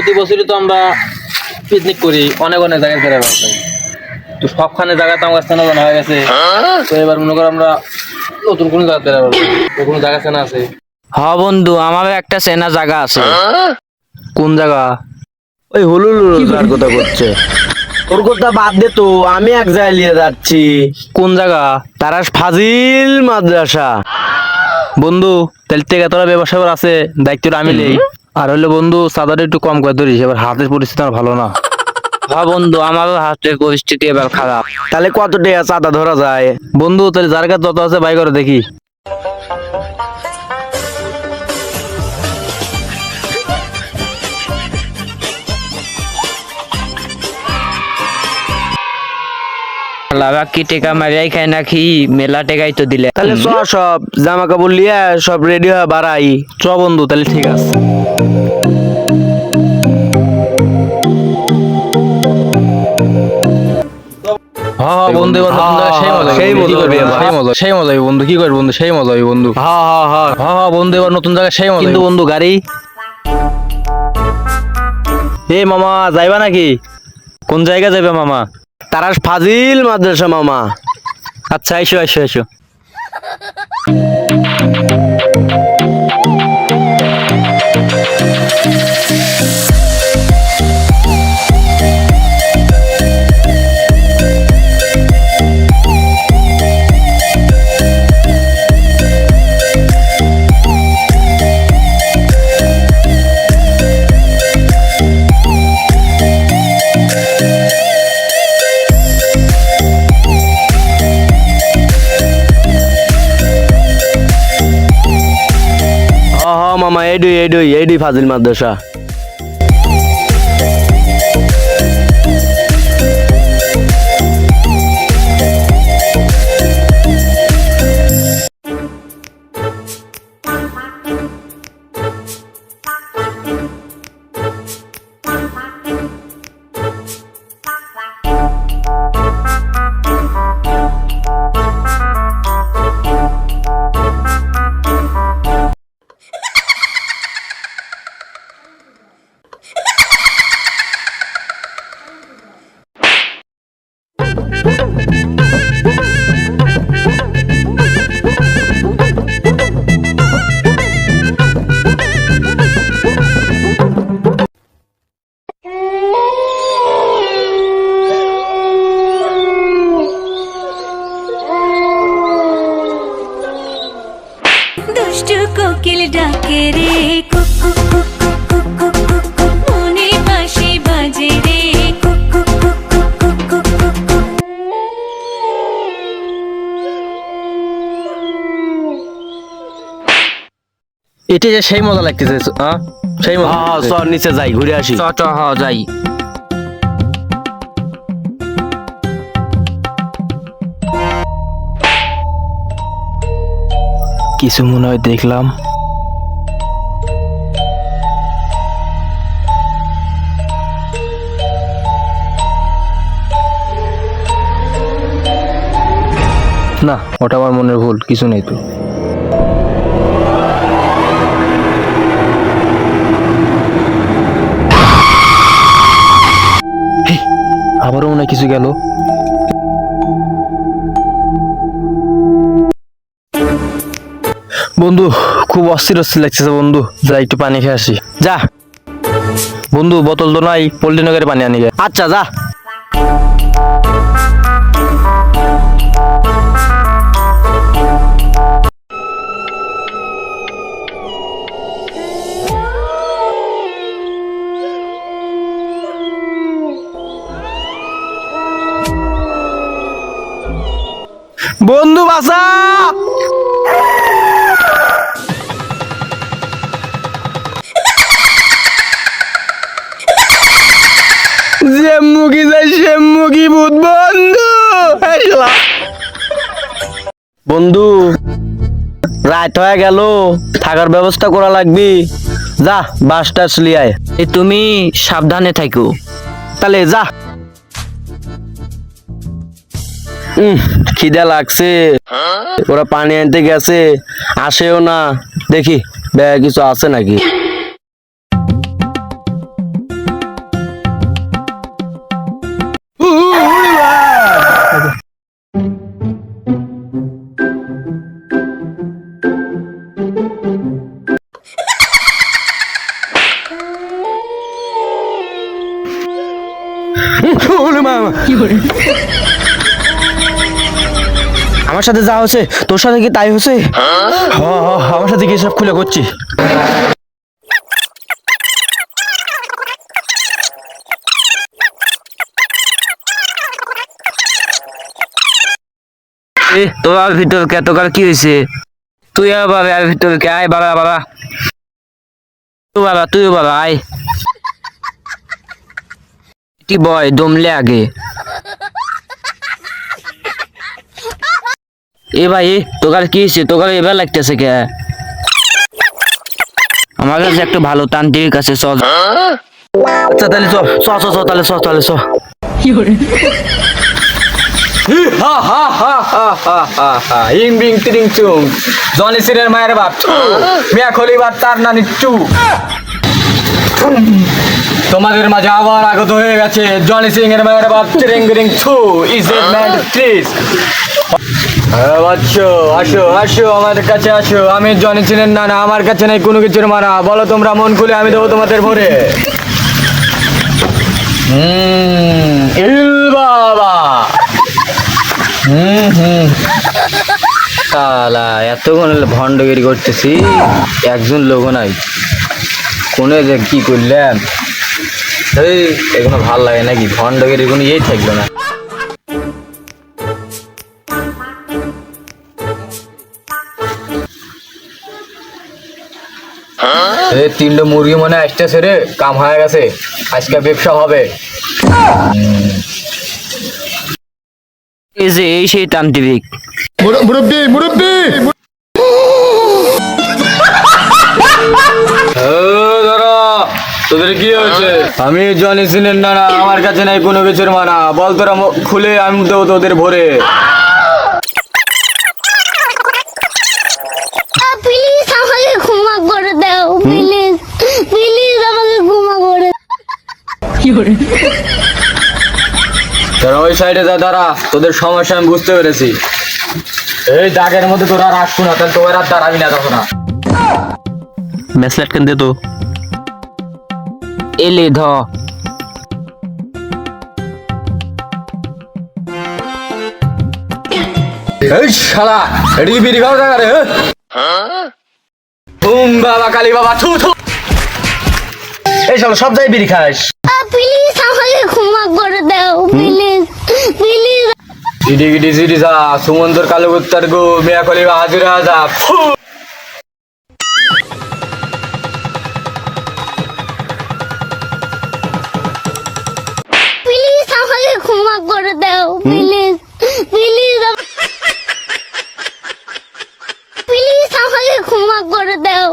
প্রতি বছরই তো আমরা পিকনিক করি, অনেক অনেক জায়গায় বেড়াবো, তো সবখানে জায়গা তো আমার চেনা জানা হয়ে গেছে। তো এবার মনে করো আমরা নতুন কোনো জায়গা বেড়াবো, কোনো জায়গা চেনা আছে? হ্যাঁ বন্ধু, আমারও একটা চেনা জায়গা আছে। কোন জায়গা? ওই হুলুল যার কথা করছে, ওর কথা বাদ দে তো, আমি এক জায়গায় নিয়ে যাচ্ছি। কোন জায়গা? তারা ফাজিল মাদ্রাসা। বন্ধু তাহলে থেকে তোরা ব্যবসা আছে, দায়িত্বটা আমি নেই। আর হলে বন্ধু চাঁদাটা একটু কম করে ধরিস, এবার হাতের পরিস্থিতি আমার ভালো না। হ্যাঁ বন্ধু, আমারও হাতের পরিস্থিতি এবার খারাপ। তাহলে কত টাকা চাঁদা ধরা যায়? বন্ধু তাহলে যার কাছে যত আছে বাই করে দেখি। বাকি টেকা মারিয়াই খাই নাকি, মেলা টেকাই তো দিলে। তাহলে সব জামা কাপড় লিয়ে সব রেডি হয়ে বাড়াই। চ বন্ধু তাহলে ঠিক আছে। হ্যাঁ বন্ধু, এবার নতুন জায়গায় সেই মজা, সেই মজা হবে এবার। সেই মজা হবে বন্ধু। কি করবি বন্ধু? সেই মজা হবে বন্ধু। হ্যাঁ বন্ধু, এবার নতুন জায়গায় সেই মজা। কিন্তু বন্ধু গাড়ি এ মামা যাইবা নাকি? কোন জায়গা যাবে মামা? তারা ফাজিল মাদ্রাসা মামা। আচ্ছা এসো এসো এসো। মামা এইডুই ফাজিল মাদ্রাসা। দুষ্টু কোকিল ডাকে রে, কুকু কুকু কুকু কুকু, মনে বাঁশি বাজে রে, কুকু কুকু কুকু কুকু। এটা যে সেই মজা লাগতেছে, সেই মজা। চল নিচে যাই, ঘুরে আসি। চ যাই। কিছু মনে হয় দেখলাম। না, ওটা আমার মনের ভুল, কিছু নেই তো। আবারও মনে হয় কিছু গেল। বন্ধু খুব অস্থির লাগতেছে বন্ধু, যা একটু পানি খেয়ে আসি। যা বন্ধু, বোতল তো নাই, পল্টন করে পানি আনি গে। আচ্ছা যা। বন্ধু বাসা, মুগি যাই সে মুগি ভূত। বন্ধু রাত হয়ে গেল, থাকার ব্যবস্থা করা লাগবি। যা বাস টাস লিয়ায়। তুমি সাবধানে থাকো। তাহলে যা। খিদা লাগছে, ওরা পানি আনতে গেছে, আসেও না। দেখি ব্যাগে কিছু আছে নাকি। আমার সাথে যা হচ্ছে তোর সাথে কি তাই হচ্ছে? আমার সাথে কি সব খুলে করছি? তোর ভিতর কে তোকার কি হয়েছে? তুই বাবা আর ভিতর কে আয় বাবা বাবা তুই বাবা আয় কি বয় দমলে আগে এ ভাই তোকার কি হয়েছে? তোকার এবার লাগতেছে কে? আমার কাছে একটু ভালো তান্ত্রিক আছে চল। আচ্ছা তাহলে চ চ চ চ তাহলে চ তাহলে চ। হা হা হা হা হা হা হা ইং বিং টিং চুং জনি সিনের মায়ের বাপ মিয়া খলিবার তার নানি চু। তোমাদের মাঝে আবার আগত হয়ে গেছে জনি সিং এর মায়ের বাপ চিরিং বিরিং ছু ইজ এ ম্যান প্লিজ। আসো আসো আসো আমাদের কাছে আসো, আমি জনি সিনের নানা, আমার কাছে নেই কোনো কিছুর মানা, বলো তোমরা মন খুলে আমি দেবো তোমাদের ভরে। ইল বাবা শালা এতক্ষণ ভণ্ডগিরি করতেছি একজন লোক নাই, কোনে যে কি করলাম। এই এগুলো ভাল লাগে নাকি? ভণ্ডগিরি কোনো ইয়েই থাকলো না। এই তিনটে মুরগি মনে আসতেছে রে, কাম হয়ে গেছে, আজকে ব্যবসা হবে। এই যে এই সেই তান্ত্রিক তোদের কি হয়েছে? আমি জনি সিনের নানা, আমার কাছে নাই কোনো কিছুর মানা, বল তোরা খুলে আমি দেবো তোদের ভরে। প্লিজ আমাকে ক্ষমা করে দাও, প্লিজ প্লিজ আমাকে ক্ষমা করে তোরা ওই সাইডে যা দাঁড়া, তোদের সমস্যা আমি বুঝতে পেরেছি। এই দাগের মধ্যে তোরা রাখবো না, তাহলে তোর আর দাঁড়াবি না তখন। মেসলেট কেন দে তো এলে ধ এই শালা এটি বিড়ি খাওয়া জায়গা রে। বাবা কালী বাবা থু থু। এই শালা সব জায়গায় বিড়ি খাস। প্লিজ আমাকে ক্ষমা করে দাও, প্লিজ প্লিজ ইডি গিডি সিডি যা সুমন্দর কালো কুত্তার গো মেয়া কলি হাজিরা যা। প্লিজ আমাকে ক্ষমা করে দাও, প্লিজ প্লিজ প্লিজ আমাকে ক্ষমা করে দাও।